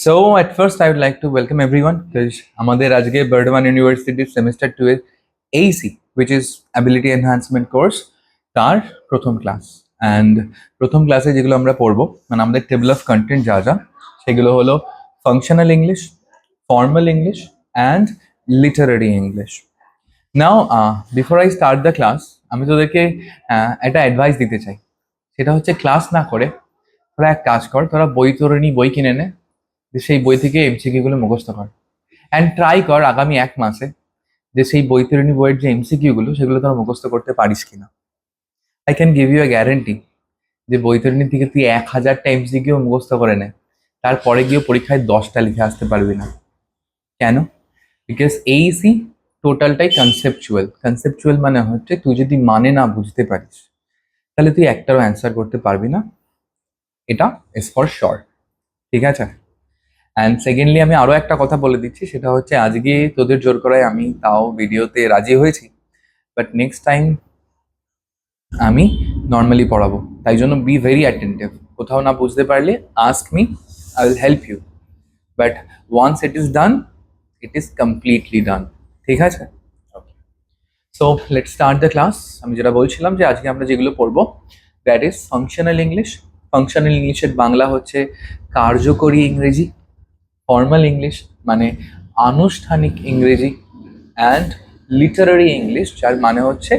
So at first I would like to welcome everyone because আমাদের আজকে বর্ধমান ইউনিভার্সিটির semester 2 এর AC which is ability enhancement course তার প্রথম ক্লাস অ্যান্ড প্রথম ক্লাসে যেগুলো আমরা পড়বো মানে আমাদের টেবল অফ কন্টেন্ট যা যা সেগুলো হলো functional English, formal English and Literary English. Now before I start the class আমি তোদেরকে একটা অ্যাডভাইস দিতে চাই, সেটা হচ্ছে ক্লাস না করে তোরা এক কাজ কর, তোরা বই কিনে নে, সেই বই থেকে এমসিকিউ গুলো মুখস্থ কর অ্যান্ড ট্রাই কর আগামী এক মাসে যে সেই বইতরণী বইয়ের যে এমসিকিউ গুলো সেগুলো তোরা মুখস্থ করতে পারিস কিনা। I can give you a guarantee যে বইতরণী থেকে তুই 1000টা এমসিকিউ মুখস্থ করে নে, তারপরে গিয়ে পরীক্ষায় 10টা লিখে আসতে পারবি না। কেন? বিকজ এইসি টোটালটাই কনসেপচুয়াল মানে হচ্ছে তুই যদি মানে না বুঝতে পারিস তাহলে তুই একটারও অ্যান্সার করতে পারবি না, এটা ইজ ফর শিওর। ঠিক আছে? অ্যান্ড সেকেন্ডলি আমি আরও একটা কথা বলে দিচ্ছি, সেটা হচ্ছে আজকে তোদের জোর করায় আমি তাও ভিডিওতে রাজি হয়েছি, বাট নেক্সট টাইম আমি নর্মালি পড়াবো, তাই জন্য বি ভেরি অ্যাটেন্টিভ। কোথাও না বুঝতে পারলে ask me, I will help you, but once it is done it is completely done. ঠিক আছে? So let's start the class. আমি যেটা বলছিলাম যে আজকে আমরা যেগুলো পড়বো that is functional English. Functional ইংলিশের বাংলা হচ্ছে কার্যকরী ইংরেজি, ফর্মাল ইংলিশ মানে আনুষ্ঠানিক ইংরেজি অ্যান্ড লিটারারি ইংলিশ যার মানে হচ্ছে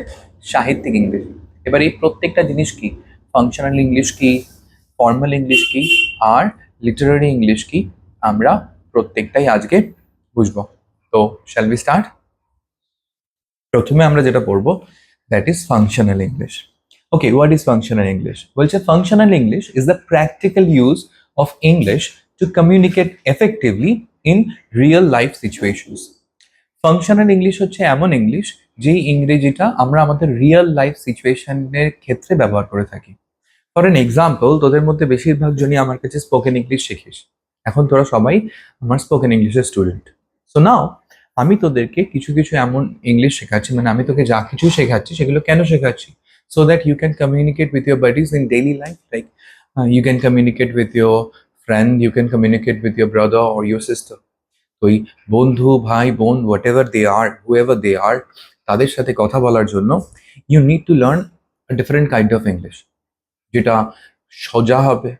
সাহিত্যিক ইংরেজি। এবার এই প্রত্যেকটা জিনিস কি, ফাংশনাল ইংলিশ কি, ফর্মাল ইংলিশ কি আর লিটারারি ইংলিশ কি, আমরা প্রত্যেকটাই আজকে বুঝবো। তো শ্যাল বি স্টার্ট? প্রথমে আমরা যেটা পড়বো that is functional English. Okay, what is functional English? Well, so functional English is the practical use of English to communicate effectively in real life situations. Functional English হচ্ছে এমন English যেই ইংরেজিটা আমরা আমাদের রিয়েল লাইফ সিচুয়েশনের ক্ষেত্রে ব্যবহার করে থাকি। ফর এন এক্সাম্পল, তোদের মধ্যে বেশিরভাগ জনই আমার কাছে স্পোকেন ইংলিশ শিখিস, এখন তোরা সবাই আমার স্পোকেন ইংলিশের স্টুডেন্ট। সো নাও আমি তোদেরকে কিছু কিছু এমন ইংলিশ শেখাচ্ছি, মানে আমি তোকে যা কিছু শেখাচ্ছি সেগুলো কেন শেখাচ্ছি, so that you can communicate with your buddies in daily life, like you can communicate with your friend, you can communicate with your brother or your sister. তো এই বন্ধু, ভাই, বোন, whatever they are, whoever they are, তাদের সাথে কথা বলার জন্য you need to learn a different kind of English, যেটা সোজা হবে,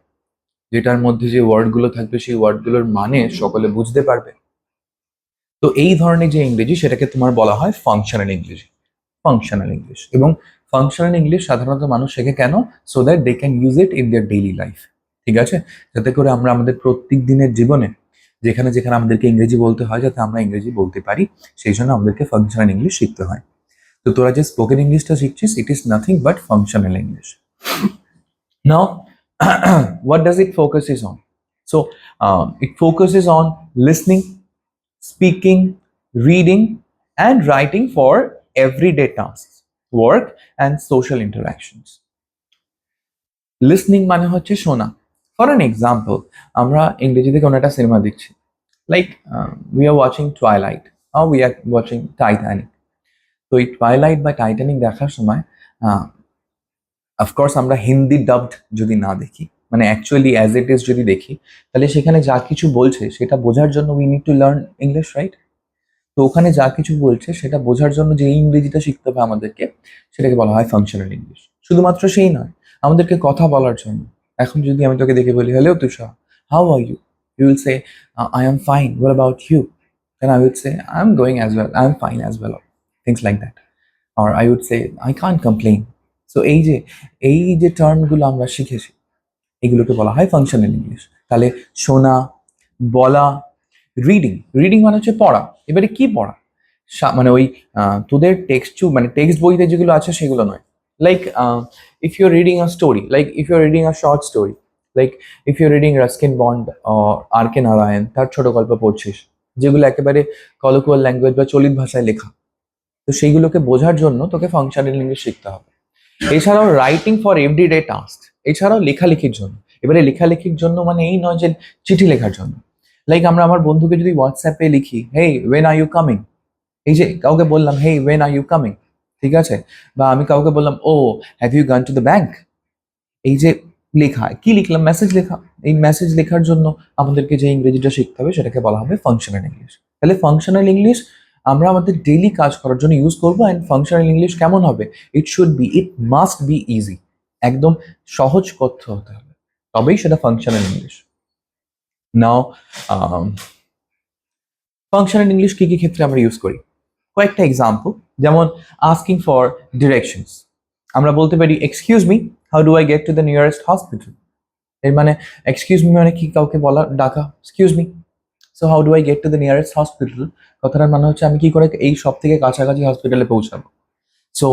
যেটার মধ্যে যে ওয়ার্ডগুলো থাকবে সেই ওয়ার্ডগুলোর মানে সকলে বুঝতে পারবে। তো এই ধরনের যে ইংরেজি সেটাকে তোমার বলা হয় ফাংশনাল ইংরেজি, ফাংশনাল ইংলিশ। এবং ফাংশনাল ইংলিশ সাধারণত মানুষ শেখে কেন? So that they can use it in their daily life. ঠিক আছে? যাতে করে আমরা আমাদের প্রত্যেক দিনের জীবনে যেখানে যেখানে আমাদেরকে ইংরেজি বলতে হয় যাতে আমরা ইংরেজি বলতে পারি, সেই জন্য আমাদেরকে ফাংশনাল ইংলিশ শিখতে হয়। তো তোরা যে স্পোকেন ইংলিশটা শিখছিস, it is nothing but functional English. Now what does it focuses on? So it focuses on listening, speaking, reading and writing for everyday tasks, work and social interactions. Listening মানে হচ্ছে শোনা। ফর অ্যান এক্সাম্পল, আমরা ইংরেজিতে কোনো একটা cinema দেখছি, like we are watching Twilight আর we are watching Titanic. তো এই টুয়াইলাইট বা টাইটানিক দেখার সময় অফকোর্স আমরা হিন্দি ডাবড যদি না দেখি, মানে অ্যাকচুয়ালি অ্যাজ ইট ইজ যদি দেখি, তাহলে সেখানে যা কিছু বলছে সেটা বোঝার জন্য we need to learn English, right? তো ওখানে যা কিছু বলছে সেটা বোঝার জন্য যে ইংরেজিটা শিখতে হবে আমাদেরকে, সেটাকে বলা হয় ফাংশনাল ইংলিশ। শুধুমাত্র সেই নয়, আমাদেরকে কথা বলার জন্য। এখন যদি আমি তোকে দেখে বলি, hello Tushar, how are you? You will say I am fine, what about you? Then I will say I am going as well, I am fine as well, things like that. Or I will say I can't complain. So এই যে টার্মগুলো আমরা শিখেছি এগুলোকে বলা হয় functional English. তাহলে শোনা, বলা, রিডিং মানে হচ্ছে পড়া। এবারে কি পড়া? মানে ওই তোদের মানে টেক্সট বইতে যেগুলো আছে সেগুলো নয়। Like if you are reading a story, like if you are reading a short story, like if you are reading Ruskin Bond, R K Narayan, তার ছোট গল্প পড়ছিস, যেগুলো একেবারে কলোকুয়াল ল্যাঙ্গুয়েজ বা চলিত ভাষায় লেখা, তো সেইগুলোকে বোঝার জন্য তোকে ফাংশনাল ইংলিশ শিখতে হবে। এছাড়াও রাইটিং ফর এভরিডে টাস্ক, এছাড়াও লেখালেখির জন্য। এবারে লেখালেখির জন্য মানে এই নয় যে চিঠি লেখার জন্য। লাইক আমরা আমার বন্ধুকে যদি হোয়াটসঅ্যাপে লিখি, হেই ওয়েন আর ইউ কামিং, এই যে কাউকে বললাম হেই ওয়েন আর ইউ কামিং, ঠিক আছে? বা আমি কাউকে বললাম ও হ্যাভ ইউ গান টু দ্য ব্যাংক, এই যে লেখা, কি লিখলাম, মেসেজ লেখা। এই মেসেজ লেখার জন্য আমাদেরকে যে ইংরেজিটা শিখতে হবে সেটাকে বলা হবে ফাংশনাল ইংলিশ। তাহলে ফাংশনাল ইংলিশ আমরা আমাদের ডেইলি কাজ করার জন্য ইউজ করবো। অ্যান্ড ফাংশনাল ইংলিশ কেমন হবে? ইট মাস্ট বি ইজি, একদম সহজ কথ্য হতে হবে, তবেই সেটা ফাংশনাল ইংলিশ। নাও ফাংশনাল ইংলিশ কি কি ক্ষেত্রে আমরা ইউজ করি, কয়েকটা এক্সাম্পল। যেমন আস্কিং ফর ডিরেকশনস, আমরা বলতে পারি excuse me, how do I get to the nearest hospital. এর মানে এক্সকিউজ মি মানে কি, কাউকে বলা, ডাকা, excuse me, so how do I get to the nearest hospital, কথাটার মানে হচ্ছে আমি কি করে এই সব থেকে কাছাকাছি হসপিটালে পৌঁছাবো। সো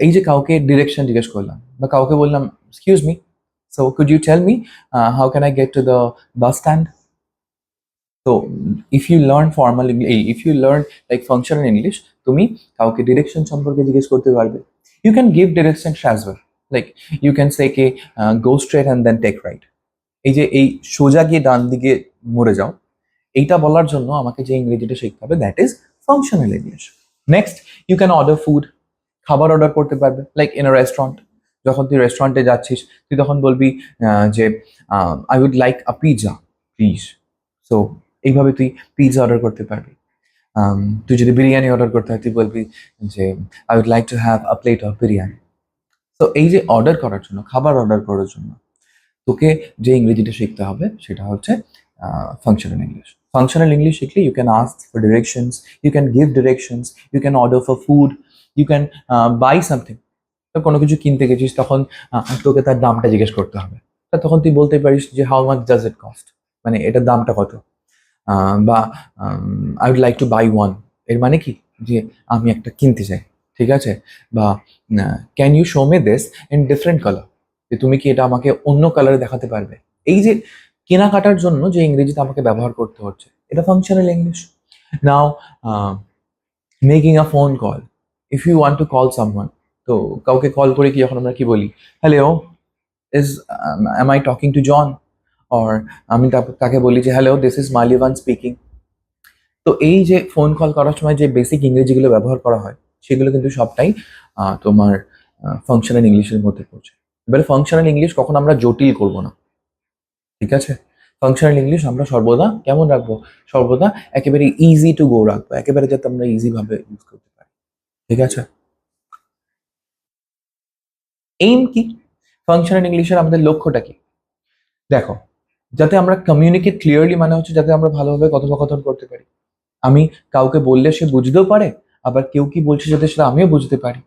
এই যে কাউকে ডিরেকশন জিজ্ঞেস করলাম বা কাউকে বললাম excuse me, so could you tell me how can I get to the bus stand. তো if you learn formal, if you learn like functional English, তুমি কাউকে ডিরেকশন সম্পর্কে জিজ্ঞেস করতে পারবে। You can give direction as well, like you can say okay go straight and then take right. এই যে এই সোজা গিয়ে ডান দিকে মরে যাও, এইটা বলার জন্য আমাকে যে ইংরেজিটা শিখতে হবে, that is functional English. Next, you can order food, খাবার অর্ডার করতে পারবে, লাইক ইন আ রেস্টুরেন্ট। যখন তুই রেস্টুরেন্টে যাচ্ছিস, তুই তখন বলবি যে I would like a pizza please. So এইভাবে তুই পিৎজা অর্ডার করতে পারবি। তুই যদি বিরিয়ানি অর্ডার করতে হয়, তুই বলবি যে I would like to have a plate of biryani. তো এই যে অর্ডার করার জন্য, খাবার অর্ডার করার জন্য তোকে যে ইংরেজিটা শিখতে হবে সেটা হচ্ছে ফাংশনাল ইংলিশ। ফাংশনাল ইংলিশ শিখলে you can ask for directions, you can give directions, you can order for food, you can buy something. তো কোনো কিছু কিনতে গেছিস, তখন তোকে তার দামটা জিজ্ঞেস করতে হবে। তা তখন তুই বলতে পারিস যে how much does it cost, মানে এটার দামটা কত। বা I would like to buy one, এর মানে কি যে আমি একটা কিনতে চাই, ঠিক আছে। বা can you show me this in different colour, যে তুমি কি এটা আমাকে অন্য কালারে দেখাতে পারবে। এই যে কেনাকাটার জন্য যে ইংরেজিটা আমাকে ব্যবহার করতে হচ্ছে, এটা functional English. Now making a phone call, if you want to call someone, তো কাউকে কল করে কি যখন আমরা কি বলি, hello is am I talking to John, or আমি তাকে বলি যে হ্যালো দিস ইজ মালিবান স্পিকিং। তো এই যে ফোন কল করার সময় যে বেসিক ইংরেজিগুলো ব্যবহার করা হয়, সেগুলো কিন্তু সবটাই তোমার ফাংশনাল ইংলিশের মধ্যে পড়ছে। এবারে ফাংশনাল ইংলিশ কখন আমরা জটিল করব না, ঠিক আছে। ফাংশনাল ইংলিশ আমরা সর্বদা কেমন রাখবো, সর্বদা একেবারে ইজি টু গো রাখবো, একেবারে যাতে আমরা ইজি ভাবে ইউজ করতে পারি, ঠিক আছে। এইম কি, ফাংশনাল ইংলিশের আমাদের লক্ষ্যটা কি? দেখো, যাতে আমরা কমিউনিকেট ক্লিয়ারলি, মানে হচ্ছে যাতে আমরা ভালোভাবে কথোপকথন করতে পারি। আমি কাউকে বললে সে বুঝতেও পারে, আবার কেউ কি বলছে যাতে সেটা আমিও বুঝতে পারি।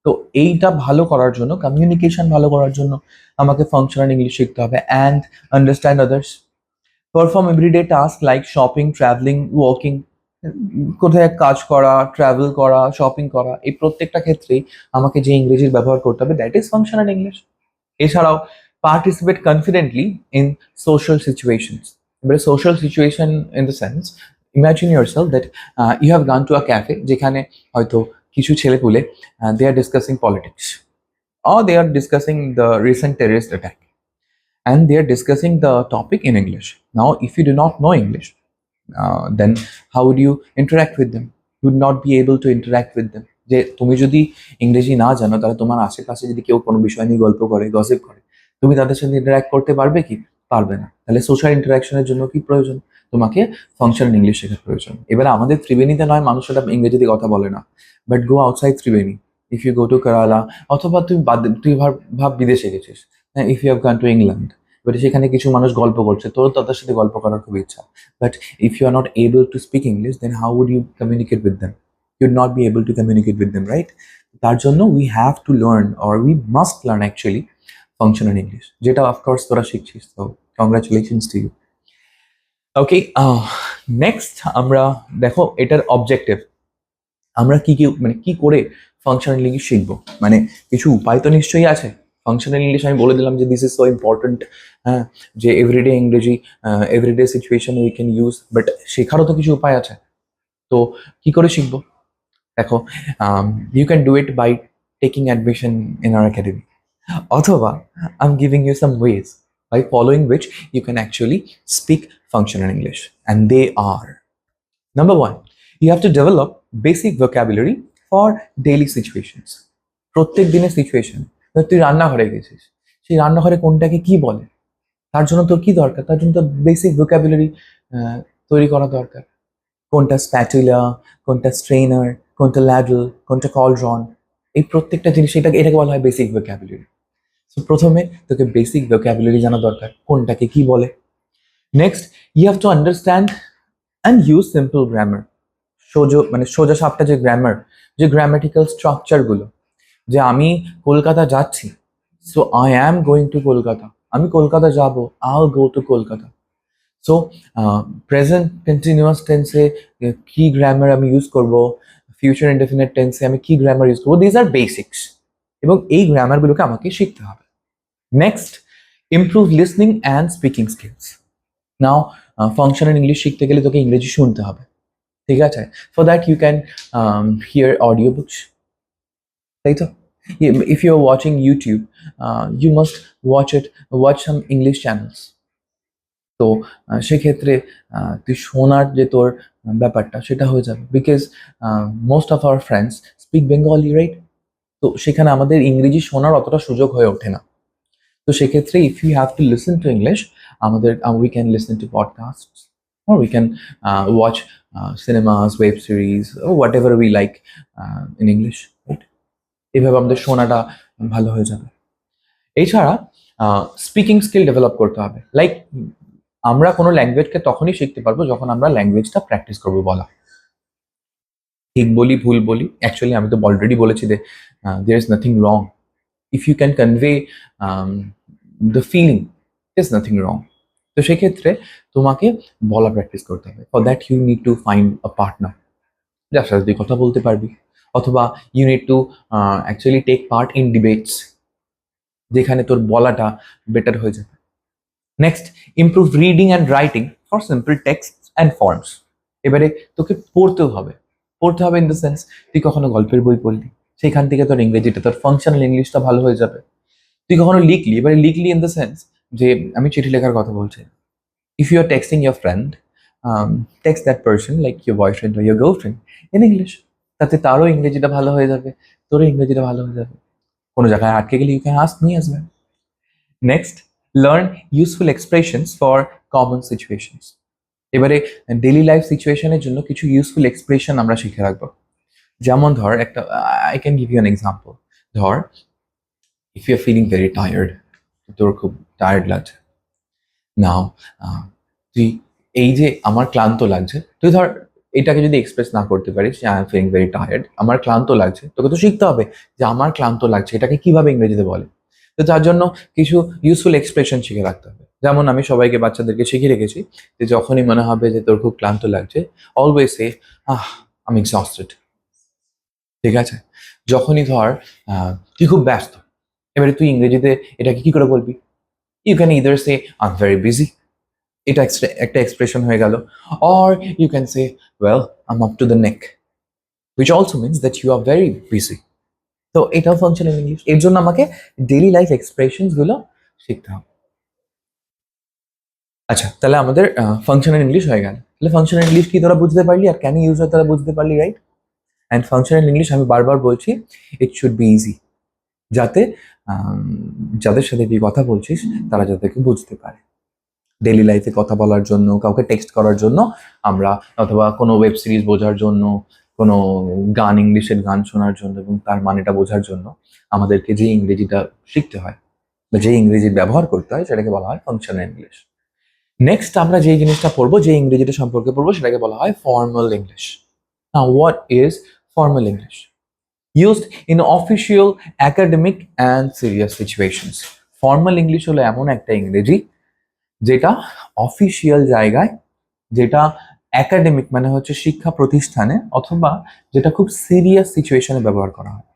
তো এইটা ভালো করার জন্য, কমিউনিকেশন ভালো করার জন্য আমাকে ফাংশনাল ইংলিশ শিখতে হবে। And understand others, perform everyday task like shopping, travelling, working. কোথায় কাজ করা, ট্রাভেল করা, শপিং করা, এই প্রত্যেকটা ক্ষেত্রেই আমাকে যে ইংরেজির ব্যবহার করতে হবে, দ্যাট ইজ ফাংশনাল ইংলিশ। এছাড়াও participate confidently in social situations. এবারে social situation in the sense, imagine yourself that you have gone to a cafe, যেখানে হয়তো কিছু ছেলেপুলে they are discussing politics, or they are discussing the recent terrorist attack, and they are discussing the topic in English. Now if you do not know English, then how would you interact with them? You would not be able to interact with them. যে তুমি যদি ইংরেজি না জানো, তাহলে তোমার আশেপাশে যদি কেউ কোনো বিষয় নিয়ে গল্প করে, গসিপ করে, তুমি তাদের সাথে ইন্টারাক্ট করতে পারবে কি? পারবে না। তাহলে সোশ্যাল ইন্টারাকশনের জন্য কি প্রয়োজন? তোমাকে ফাংশনাল ইংলিশ শেখার প্রয়োজন। এবার আমাদের ত্রিবেণীতে নয়, মানুষরা ইংরেজিতে কথা বলে না, but go outside Triveni, if you go to Kerala, অথবা তুই ভাব বিদেশে গেছিস, if you have gone to England, এবারে সেখানে কিছু মানুষ গল্প করছে, তোর তাদের সাথে গল্প করার খুব ইচ্ছা, but if you are not able to speak English, then how would you communicate with them? You would not be able to communicate with them, right? তার জন্য we have to learn, or we must learn actually, functional English, যেটা of course তোরা শিখছিস, so congratulations to you. Okay, next আমরা দেখো এটার objective, আমরা কি কি মানে কি করে ফাংশনাল ইংলিশ শিখবো, মানে কিছু উপায় তো নিশ্চয়ই আছে। ফাংশনাল ইংলিশ আমি বলে দিলাম যে দিস ইজ সো ইম্পর্টেন্ট, হ্যাঁ, যে এভরিডে ইংরেজি, everyday situation we can use, but শেখারও তো কিছু উপায় আছে। তো কি করে শিখবো? দেখো, you can do it by taking admission in our academy, অথবা I am giving you some ways by following which you can actually speak functional English, and they are: number one, you have to develop basic vocabulary for daily situations. প্রত্যেক দিনের situation, তুই রান্নাঘরে গেছিস, সেই রান্নাঘরে কোনটাকে কি বলে, তার জন্য তোর কি দরকার, তার জন্য তো বেসিক ভোকাবুলারি তৈরি করা দরকার। কোনটা স্প্যাটুলা, কোনটা স্ট্রেনার, কোনটা ল্যাডল, কোনটা কলড্রন, এই প্রত্যেকটা জিনিস এটাকে বলা হয় বেসিক ভোকাবুলারি। সো প্রথমে তোকে বেসিক ভোকাবুলারি জানা দরকার, কোনটাকে কি বলে। Next, you have to understand and use simple grammar. সোজা সাপটা যে গ্রামার, যে গ্রামাটিক্যাল স্ট্রাকচারগুলো, যে আমি কলকাতা যাচ্ছি, so I am going to Kolkata, আমি কলকাতা যাব, I go to Kolkata. So present continuous টেন্সে কি গ্রামার আমি ইউজ করব, ফিউচার ইনডেফিনিট টেন্সে আমি কি গ্রামার ইউজ করবো, দিজ আর বেসিক্স, এবং এই গ্রামারগুলোকে আমাকে শিখতে হবে। Next, improve listening and speaking skills. Now functional English শিখতে গেলে তোকে ইংরেজি শুনতে হবে, ঠিক আছে? For that you can hear audio books, তাই তো? If you're watching YouTube, you must watch some English channels. তো সেক্ষেত্রে তুই শোনার যে তোর ব্যাপারটা সেটা হয়ে যাবে, because most of our friends speak Bengali, right? তো সেখানে আমাদের ইংরেজি শোনার অতটা সুযোগ হয়ে ওঠে না। তো সেক্ষেত্রে if you have to listen to English, আমাদের we can listen to podcast, or we can watch cinemas, web series, or whatever we like in English, right? এইভাবে আমাদের শোনাটা ভালো হয়ে যাবে। এছাড়া স্পিকিং স্কিল ডেভেলপ করতে হবে। লাইক আমরা কোনো ল্যাঙ্গুয়েজকে তখনই শিখতে পারবো যখন আমরা ল্যাঙ্গুয়েজটা প্র্যাকটিস করবো বলা। ঠিক বলি ভুল বলি, অ্যাকচুয়ালি আমি তো অলরেডি বলেছি যে there is nothing wrong if you can convey the feeling, there's nothing wrong. তো সেক্ষেত্রে তোমাকে বলা প্র্যাকটিস করতে হবে। For that you need to find a partner যার সাথে তুই কথা বলতে পারবি, অথবা you need to actually take part in debates, যেখানে তোর বলাটা বেটার হয়ে যাবে। Next, improve reading and writing for simple text and forms. এবারে তোকে পড়তেও হবে, পড়তে হবে ইন দ্য সেন্স তুই কখনো গল্পের বই পড়লি, সেখান থেকে তোর ইংরেজিটা, তোর ফাংশনাল ইংলিশটা ভালো হয়ে যাবে। তুই কখনো লিখলি, এবারে লিখলি ইন দ্য সেন্স যে আমি চিঠি লেখার কথা বলছি, if you are texting your friend, text that person like your boyfriend or your girlfriend in English, তাতে তারও ইংরেজিটা ভালো হয়ে যাবে, তোরও ইংরেজিটা ভালো হয়ে যাবে। কোনো জায়গায় আটকে গেলে you can ask me as well. Next, learn useful expressions for common situations. এবারে ডেইলি লাইফ সিচুয়েশনের জন্য কিছু ইউজফুল এক্সপ্রেশন আমরা শিখে রাখবো। যেমন ধর একটা, I can give you an example. ধর, if you are feeling very tired, তোর খুব টায়ার্ড লাগছে, নাও তুই এই যে আমার ক্লান্ত লাগছে, তুই ধর এটাকে যদি এক্সপ্রেস না করতে পারিস যে I am feeling very tired, আমার ক্লান্ত লাগছে, তোকে তো শিখতে হবে যে আমার ক্লান্ত লাগছে এটাকে কিভাবে ইংরেজিতে বলে। তো তার জন্য কিছু ইউজফুল এক্সপ্রেশন শিখে রাখতে হবে। যেমন আমি সবাইকে, বাচ্চাদেরকে শিখিয়ে রেখেছি যে যখনই মনে হবে যে তোর খুব ক্লান্ত লাগছে, always say I M exhausted, ঠিক আছে? যখনই ধর তুই খুব ব্যস্ত, এবারে তুই ইংরেজিতে এটাকে কি করে বলবি? You can either say I am very busy, এটা একটা এক্সপ্রেশন হয়ে গেল, or you can say well I am up to the neck, which also means that you are very busy. তো এটাও ফাংশনাল ইংলিশ। এর জন্য আমাকে ডেইলি লাইফ এক্সপ্রেশনস গুলো শিখতে হবে। আচ্ছা, তাহলে আমাদের ফাংশনাল ইংলিশ হয়ে গেল। তাহলে ফাংশনাল ইংলিশ কি তোরা বুঝতে পারলি, আর কেন ইউজ হয় তোরা বুঝতে পারলি, রাইট? অ্যান্ড ফাংশনাল ইংলিশ আমি বারবার বলছি, ইট শুড বি ইজি, যাতে যাদের সাথে তুই কথা বলছিস তারা যাতে বুঝতে পারে। ডেইলি লাইফে কথা বলার জন্য, কাউকে টেক্সট করার জন্য আমরা, অথবা কোনো ওয়েব সিরিজ বোঝার জন্য, কোনো গান, ইংলিশের গান শোনার জন্য এবং তার মানেটা বোঝার জন্য আমাদেরকে যে ইংরেজিটা শিখতে হয় বা যে ইংরেজির ব্যবহার করতে হয় সেটাকে বলা হয় ফাংশনাল ইংলিশ। নেক্সট আমরা যে জিনিসটা পড়বো, যে ইংরেজিটা সম্পর্কে পড়বো, সেটাকে বলা হয় formal English. Now what is formal English? Used in official, academic and serious situations. Formal English হলো এমন একটা ইংরেজি যেটা অফিসিয়াল জায়গায়, যেটা একাডেমিক মানে হচ্ছে শিক্ষা প্রতিষ্ঠানে, অথবা যেটা খুব সিরিয়াস সিচুয়েশনে ব্যবহার করা হয়।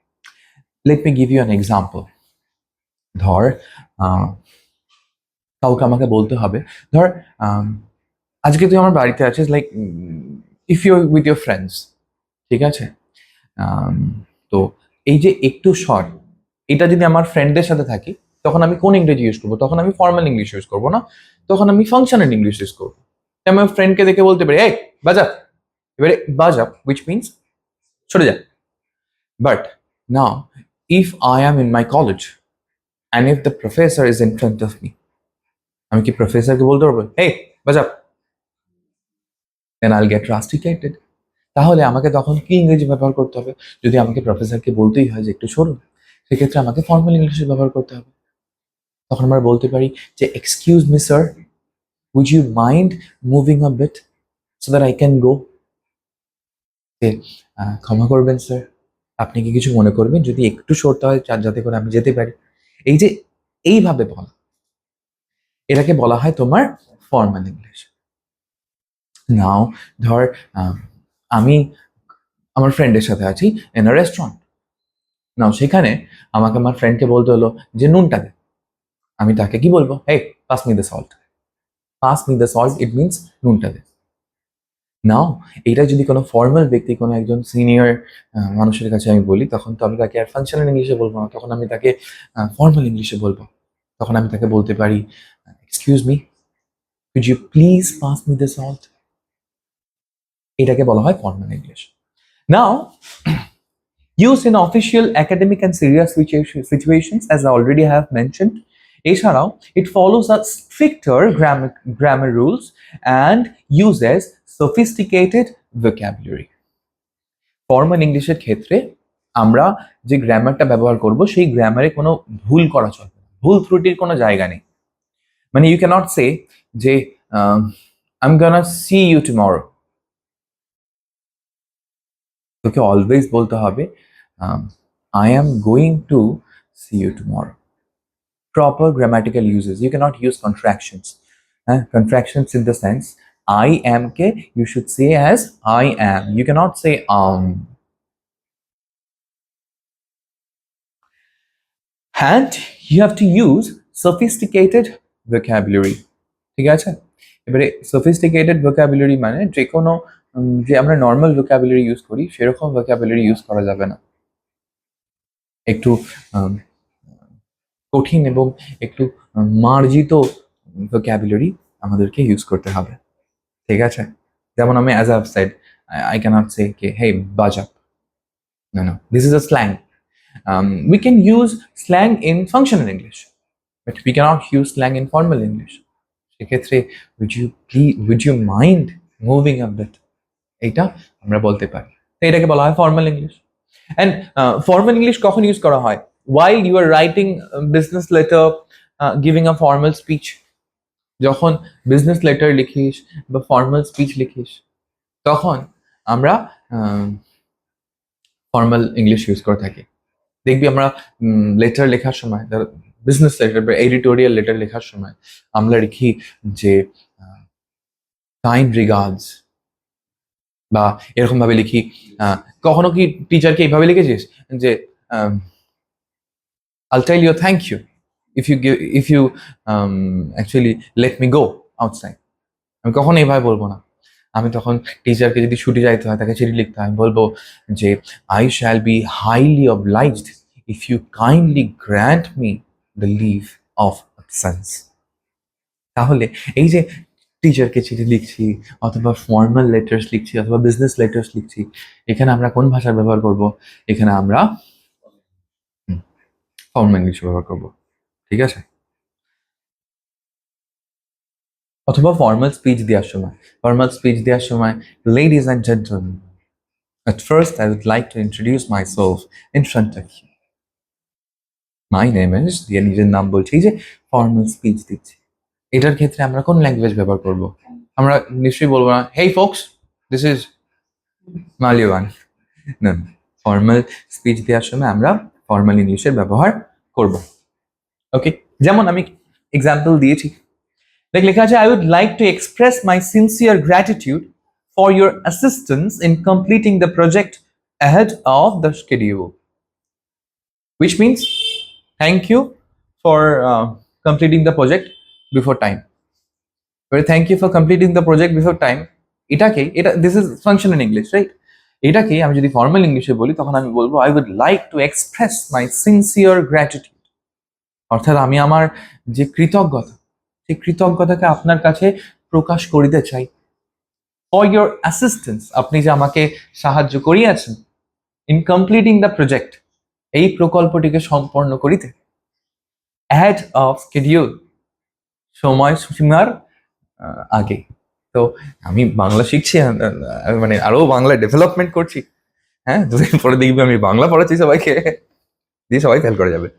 Let me give you an example. ধর কাউকে আমাকে বলতে হবে, ধর আজকে তুই আমার বাড়িতে আছিস, like if you with your friends, ঠিক আছে? তো এই যে একটু শর্ট, এটা যদি আমার ফ্রেন্ডদের সাথে থাকি, তখন আমি কোন ইংরেজি ইউজ করবো? তখন আমি ফর্মাল ইংলিশ ইউজ করবো না, তখন আমি ফাংশনাল ইংলিশ ইউজ করবো। আমি আমার ফ্রেন্ডকে দেখে বলতে পারি, এই বাজা, এবারে বাজা, উইচ মিনস সরে যা। But now if I am in my college and if the professor is in front of me, আমি কি প্রফেসরকে বলতে পারবো hey বাজাও, then I'll get rusticated. তাহলে আমাকে তখন কি ইংরেজি ব্যবহার করতে হবে? যদি আমাকে প্রফেসরকে বলতেই হয় যে একটু সরুন, সেক্ষেত্রে আমাকে ফর্মাল ইংলিশে ব্যবহার করতে হবে। তখন আমরা বলতে পারি যে excuse me sir, would you mind moving a bit so that I can go. ক্ষমা করবেন স্যার, আপনি কি কিছু মনে করবেন যদি একটু সরতে হয় যাতে করে আমি যেতে পারি? এই যে এইভাবে বলা, এটাকে বলা হয় তোমার ফর্মাল ইংলিশ। নাও ধর আমি আমার ফ্রেন্ডের সাথে আছি ইন আ রেস্টুরেন্ট। নাও সেখানে আমাকে আমার ফ্রেন্ডকে বলতে হলো যে নুনটা দে। আমি তাকে কি বলবো? Hey pass me the salt. Pass me the salt it means নুনটা দে। নাও এটা যদি কোনো ফর্মাল ব্যক্তি, কোনো একজন সিনিয়র মানুষের কাছে আমি বলি, তখন তো আমি তাকে আর ফাংশনাল ইংলিশে বলবো না, তখন আমি তাকে ফর্মাল ইংলিশে বলবো। তখন আমি তাকে বলতে পারি excuse me, could you please pass me the salt. এটাকে বলা হয় formal English. Now used in official, academic and serious situations, as I already have mentioned. এছাড়াও it follows a stricter grammar rules and uses sophisticated vocabulary. Formal ইংলিশের ক্ষেত্রে আমরা যে গ্রামারটা ব্যবহার করব, সেই গ্রামারে কোনো ভুল করা চলবে না, ভুল ত্রুটির কোনো জায়গা নেই। মানে ইউ ক্যানট সে যে I am gonna see you tomorrow. তোকে অলওয়েজ বলতে হবে I am going to see you tomorrow. Proper grammatical uses. You cannot use contractions. Contractions in the sense I am ke you should say as I am. You cannot say And you have to use sophisticated vocabulary. ঠিক আছে? এবারে sophisticated vocabulary মানে যে কোনো যে আমরা normal vocabulary use করি সেরকম vocabulary ইউজ করা যাবে না। একটু কঠিন এবং একটু মার্জিত ভোক্যাবুলারি আমাদেরকে ইউজ করতে হবে। ঠিক আছে? যেমন আমি as I've said, I cannot say কে hey buzz up. No, this is a slang. We can use slang in functional English, but we cannot use slang in formal English. সেক্ষেত্রে would you mind moving a bit, এটা আমরা বলতে পারি। তো এটাকে বলা হয় formal English. And formal English কখন ইউজ করা হয়? while you are writing a business letter, giving a formal speech. যখন বিজনেস লেটার লিখিস বা ফর্মাল স্পিচ লিখিস, তখন আমরা ফর্মাল ইংলিশ ইউজ করে থাকি। দেখবি আমরা লেটার লেখার সময়, বিজনেস লেটার বা এডিটোরিয়াল লেটার লেখার সময় আমরা লিখি যে কাইন্ড রিগার্ডস, বা এরকম ভাবে লিখি। কখনো কি টিচারকে এইভাবে লিখেছিস যে I'll tell you thank you if you actually let me go outside. আমি কখনো এইভাবে বলবো না। আমি তখন টিচারকে যদি ছুটি চাইতে হয়, তাকে চিঠি লিখতে হয়, আমি বলবো যে I shall be highly obliged if you kindly grant me the leave of absence. তাহলে এই যে টিচারকে চিঠি লিখছি, অথবা ফর্মাল লেটার্স লিখছি, অথবা বিজনেস লেটার্স লিখছি, এখানে আমরা কোন ভাষার ব্যবহার করব? এখানে আমরা ফর্মাল ইংলিশ ব্যবহার করব। ঠিক আছে? অথবা ফর্মাল স্পিচ দেওয়ার সময় ladies and gentlemen, at first I would like to introduce myself in front of you. My name is, দিয়ে নিজের নাম বলছি, যে ফর্মাল স্পিচ দিচ্ছি। এটার ক্ষেত্রে আমরা কোন ল্যাঙ্গুয়েজ ব্যবহার করব? আমরা নিশ্চয়ই বলবো না hey folks, this is Malyawan. না, ফর্মাল স্পিচ দেওয়ার সময় আমরা ফর্মাল ইংলিশের ব্যবহার করব। ওকে, যেমন আমি এক্সাম্পল দিয়েছি, লেখা আছে I would like to express my sincere gratitude for your assistance in completing the project ahead of the schedule, which means thank you for completing the project before time. Thank you for completing the project before time. এটা this is functional English, right? এটাকে আমি যদি formal ইংলিশে বলি, তখন আমি বলবো I would like to express my sincere gratitude. অর্থাৎ আমি আমার যে কৃতজ্ঞতা, সেই কৃতজ্ঞতাকে আপনার কাছে প্রকাশ করিতে চাই। ফর ইয়োর অ্যাসিস্ট্যান্স, আপনি যে আমাকে সাহায্য করিয়াছেন, ইন কমপ্লিটিং দ্য প্রজেক্ট, এই প্রকল্পটিকে সম্পন্ন করিতে, অ্যাহেড অফ শিডিউল, সময়সীমার আগে। তো আমি বাংলা শিখছি, মানে আরো বাংলা ডেভেলপমেন্ট করছি। হ্যাঁ, দুদিন পরে দেখবি আমি বাংলা পড়াচ্ছি সবাইকে, দিয়ে সবাই ফেল করে যাবে।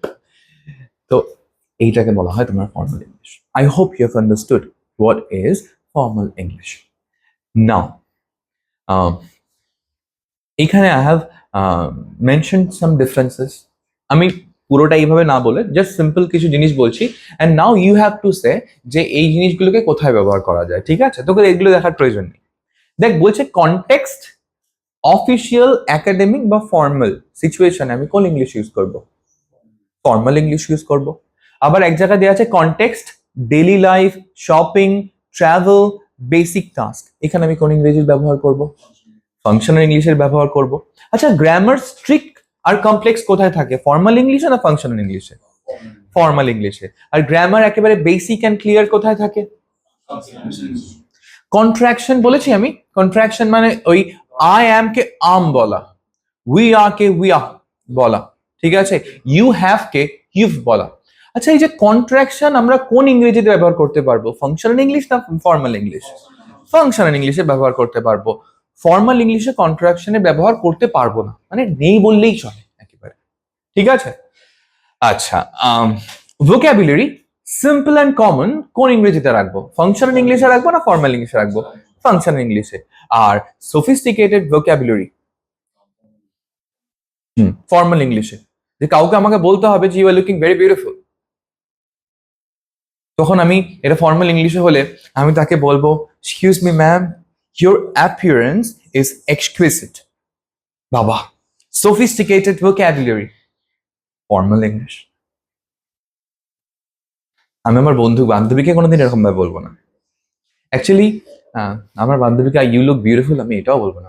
তো এইটাকে বলা হয় তোমার formal English. I hope you have understood what is formal English. Now এখানে I have mention some differences. আমি পুরোটা এইভাবে না বলে জাস্ট সিম্পল কিছু জিনিস বলছি, and now you have to say যে এই জিনিসগুলোকে কোথায় ব্যবহার করা যায়। ঠিক আছে, তোকে এগুলো দেখার প্রয়োজন নেই। দেখ, বলছে কনটেক্সট, অফিসিয়াল, একাডেমিক বা ফর্মাল সিচুয়েশনে আমি কোন ইংলিশ ইউজ করব? ফর্মাল ইংলিশ ইউজ করব। আবার এক জায়গায় দেওয়া আছে context, daily life, shopping, travel, basic task, এখানে আমি কোন ইংরেজির ব্যবহার করব? ফাংশনাল ইংলিশের ব্যবহার করব। আচ্ছা, গ্রামার স্ট্রিক্ট আর কমপ্লেক্স কোথায় থাকে? ফর্মাল ইংলিশে না ফাংশনাল ইংলিশে? ফর্মাল ইংলিশে। আর গ্রামার একেবারে বেসিক অ্যান্ড ক্লিয়ার কোথায় থাকে? কন্ট্রাকশন বলেছি আমি, কন্ট্রাকশন মানে ওই আই অ্যাম কে আম বলা, we are K we are বলা, ঠিক আছে, ইউ হ্যাভ কে ইউভ বলা। আচ্ছা, এই যে কন্ট্রাকশন আমরা কোন ইংরেজিতে ব্যবহার করতে পারবো? ফাংশনাল ইংলিশ না ফর্মাল ইংলিশ? ফাংশনাল ইংলিশে ব্যবহার করতে পারবো। ফর্মাল ইংলিশে কন্ট্রাকশনে ব্যবহার করতে পারবো না, মানে নেই বললেই চলে একেবারে। ঠিক আছে, আচ্ছা, ভোক্যাবুলারি সিম্পল অ্যান্ড কমন কোন ইংরেজিতে রাখবো? ফাংশনাল ইংলিশে রাখবো না ফর্মাল ইংলিশে রাখবো? ফাংশনাল ইংলিশে। আর সফিস্টিকেটেড ভোক্যাবুলারি ফর্মাল ইংলিশে। যে কাউকে আমাকে বলতে হবে যে you are looking very beautiful, তখন আমি এটা ফর্মাল ইংলিশে হলে আমি তাকে বলবো, excuse me ma'am, your appearance is exquisite. বাবা, সফিস্টিকেটেড ভোক্যাবুলারি, ফর্মাল ইংলিশ। আমি আমার বন্ধু বান্ধবীকে কোনোদিন এরকম ভাবে বলবো না। অ্যাকচুয়ালি আমার বান্ধবীকে ইউ লুক বিউটিফুল আমি এটাও বলবো না।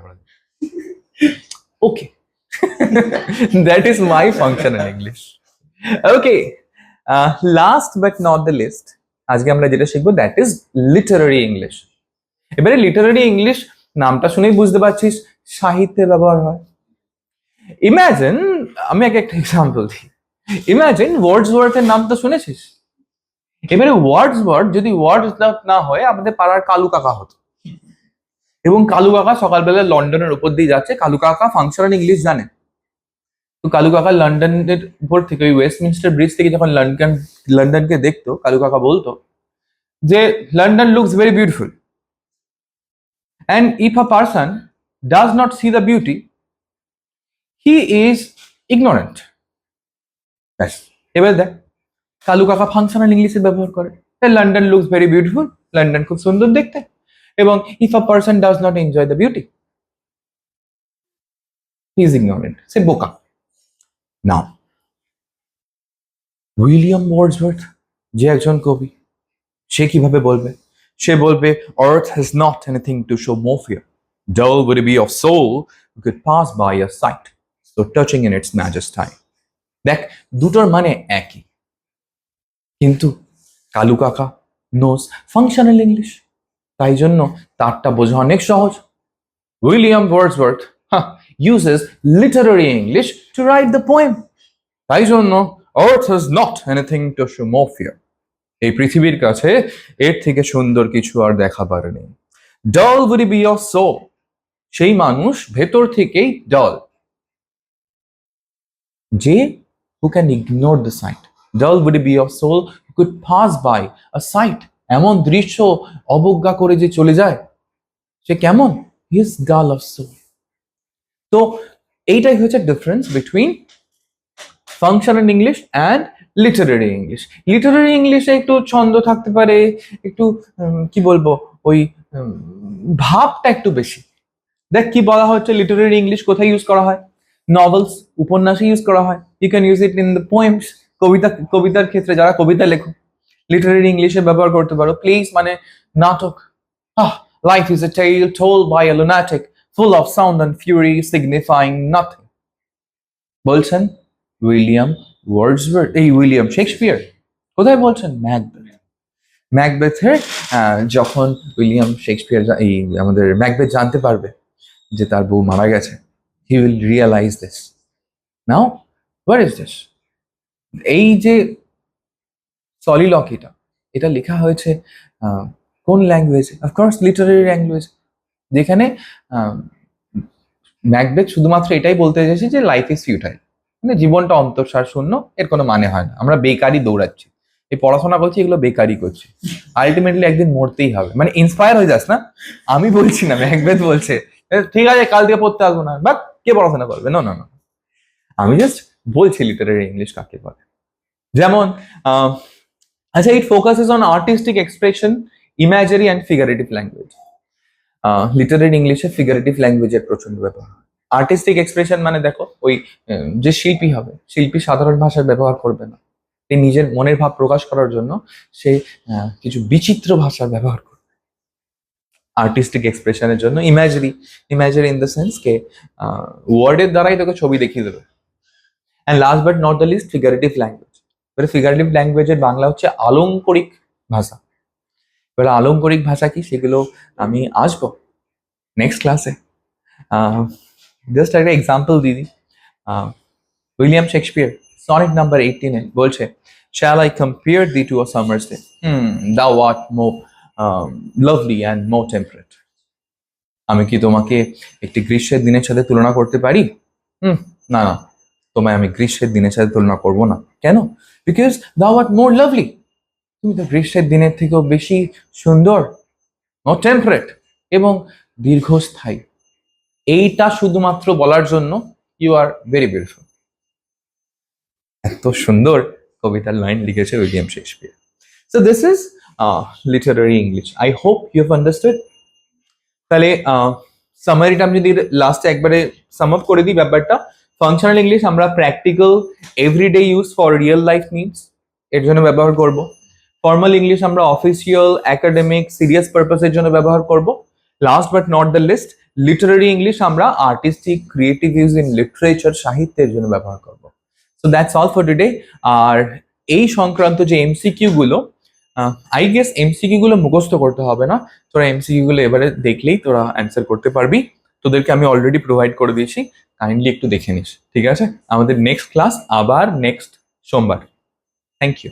Okay, that is my functional English. Okay, last but not the least, আজকে আমরা যেটা শিখবো দ্যাট ইজ লিটারারি ইংলিশ। এবারে লিটারারি ইংলিশ নামটা শুনেই বুঝতে পারছিস সাহিত্যে ব্যবহার হয়। ইমাজিন, আমি একটা এক্সাম্পল দিই। ইমাজিন ওয়ার্ডসওয়ার্থের নাম তো শুনেছিস। এবারে ওয়ার্ডসওয়ার্থ যদি ওয়ার্ডসওয়ার্থ না হয় আমাদের পাড়ার কালু কাকা হতো, এবং কালু কাকা সকালবেলা লন্ডনের উপর দিয়ে যাচ্ছে। কালু কাকা ফাংশনাল ইংলিশ জানে। তো কালু কাকা লন্ডনের উপর থেকে ওই ওয়েস্টমিনস্টার ব্রিজ থেকে যখন লন্ডনকে দেখতো, কালু কাকা বলতো যে London looks very beautiful, and if a person does not see the beauty, he is ignorant. ব্যাস, এবার দেখ কালু কাকা ফাংশনাল ইংলিশে ব্যবহার করে। London looks very beautiful, London খুব সুন্দর দেখতে, এবং if a person does not enjoy the beauty, he is ignorant, সে বোকা। নাও উইলিয়াম ওয়ার্ডসওয়ার্থ যে একজন কবি, সে কিভাবে বলবে? সে বলবে, earth has not anything to show more fear, dull would it be of soul who could pass by a sight so touching in its majesty. দেখ, দুটোর মানে একই, কিন্তু কালু কাকা নোজ ফাংশনাল ইংলিশ, তাই জন্য তারটা বোঝা অনেক সহজ। William Wordsworth uses literary English to write the poem, তাই জন্য earth has not anything to show more fear, এই পৃথিবীর কাছে এর থেকে সুন্দর কিছু আর দেখাবার নেই। dull would it be your soul, সেই মানুষ ভেতর থেকেই dull, যে who can ignore the sight. dull would it be your soul who could pass by a sight, এমন দৃশ্য অবজ্ঞা করে যে চলে যায়, সে কেমন? he is dull of soul. তো এইটাই হচ্ছে difference between functional English and Literary English. Literary ইংলিশে একটু ছন্দ থাকতে পারে, একটু কি বলবো, ওই ভাবটা একটু বেশি। দেখ কি বলা হচ্ছে, লিটারারি ইংলিশ কোথায় ইউজ করা হয়? নভেলস, উপন্যাসে ইউজ করা হয়। You can use it in the poems, কবিতার ক্ষেত্রে যারা কবিতা লেখো লিটারারি ইংলিশে ব্যবহার করতে পারো। প্লেস মানে নাটক, life is a tale told by a lunatic full of sound and fury signifying nothing, বলছেন উইলিয়াম ওয়ার্ডসওয়ার্থ, এই উইলিয়াম শেক্সপিয়ার। কোথায় বলছেন? ম্যাকবেথ। ম্যাকবেথের যখন উইলিয়াম শেক্সপিয়ার এই আমাদের ম্যাকবেথ জানতে পারবে যে তার বউ মারা গেছে, he will realise this. Now what is this? এই যে সলিলক এটা লেখা হয়েছে কোন ল্যাঙ্গুয়েজে? অফকোর্স লিটারারি ল্যাঙ্গুয়েজ, যেখানে ম্যাকবেথ শুধুমাত্র এটাই বলতে চাইছে যে লাইফ ইজ ফিউটাইল, মানে জীবনটা অন্তঃসার শূন্য, এর কোনো মানে হয় না, আমরা বেকারই দৌড়াচ্ছি, এই পড়াশোনা করছি, এগুলো বেকারই করছি, আলটিমেটলি একদিন মরতেই হবে। মানে ইন্সপায়ার হয়ে যাস না, আমি বলছি না, ম্যাকবেথ বলছে ঠিক আছে কাল থেকে পড়তে আসবো না, বাট কে পড়াশোনা করবে? না না না, আমি জাস্ট বলছি লিটারারি ইংলিশ কাকে বলে। যেমন আচ্ছা, it focuses on artistic expression, imagery and figurative language. Literary ইংলিশে ফিগারেটিভ ল্যাঙ্গুয়েজের প্রচন্ড ব্যবহার। আর্টিস্টিক এক্সপ্রেশন মানে দেখো ওই যে শিল্পী হবে, শিল্পী সাধারণ ভাষার ব্যবহার করবে না, সে নিজের মনের ভাব প্রকাশ করার জন্য সে কিছু বিচিত্র ভাষার ব্যবহার করবে আর্টিস্টিক এক্সপ্রেশনের জন্য। ইমাজারি ইন দ্য সেন্স কে ওয়ার্ডের দ্বারাই তোকে ছবি দেখিয়ে দেবে। And last but not the least, figurative language. এবারে ফিগারেটিভ ল্যাঙ্গুয়েজের বাংলা হচ্ছে আলংকরিক ভাষা। এবারে আলংকরিক ভাষা কি, সেগুলো আমি আসবো নেক্সট ক্লাসে। জাস্ট একটা এক্সাম্পল দিদি, উইলিয়াম শেক্সপিয়ার সনেট নাম্বার 18 বলছে, shall I compare thee to a summer's day, thou art more lovely and more temperate. আমি কি তোমাকে একটি গ্রীষ্মের দিনের সাথে তুলনা করতে পারি? না না, তোমায় আমি গ্রীষ্মের দিনের সাথে তুলনা করব না। কেন? Because thou art more lovely, তুমি তো গ্রীষ্মের দিনের থেকেও বেশি সুন্দর, more temperate এবং দীর্ঘস্থায়ী। এইটা শুধুমাত্র বলার জন্য ইউ আর ভেরি বিউটিফুল। এত সুন্দর কবিতার লাইন লিখেছে William Shakespeare. So this is literary English. I hope you have understood. তাহলে সামারিটা আমি যদি লাস্টে একবারে সাম আপ করে দিই ব্যাপারটা, ফাংশনাল ইংলিশ আমরা practical everyday use for real life needs এর জন্য ব্যবহার করব। ফর্মাল ইংলিশ আমরা অফিসিয়াল, একাডেমিক, সিরিয়াস পারপাসের জন্য ব্যবহার করব। Last but not the least, literary English আমরা artistic, creative use in literature, সাহিত্যের জন্য ব্যবহার করব। So that's all for today. আর এই সংক্রান্ত যে এমসিকিউ গুলো, আই গেস এমসিকিউ গুলো মুখস্থ করতে হবে না, তোরা এমসিকিউ গুলো এবারে দেখলেই তোরা অ্যান্সার করতে পারবি। তোদেরকে আমি অলরেডি প্রোভাইড করে দিয়েছি, কাইন্ডলি একটু দেখে নিস, ঠিক আছে? আমাদের নেক্সট ক্লাস আবার নেক্সট সোমবার। Thank you.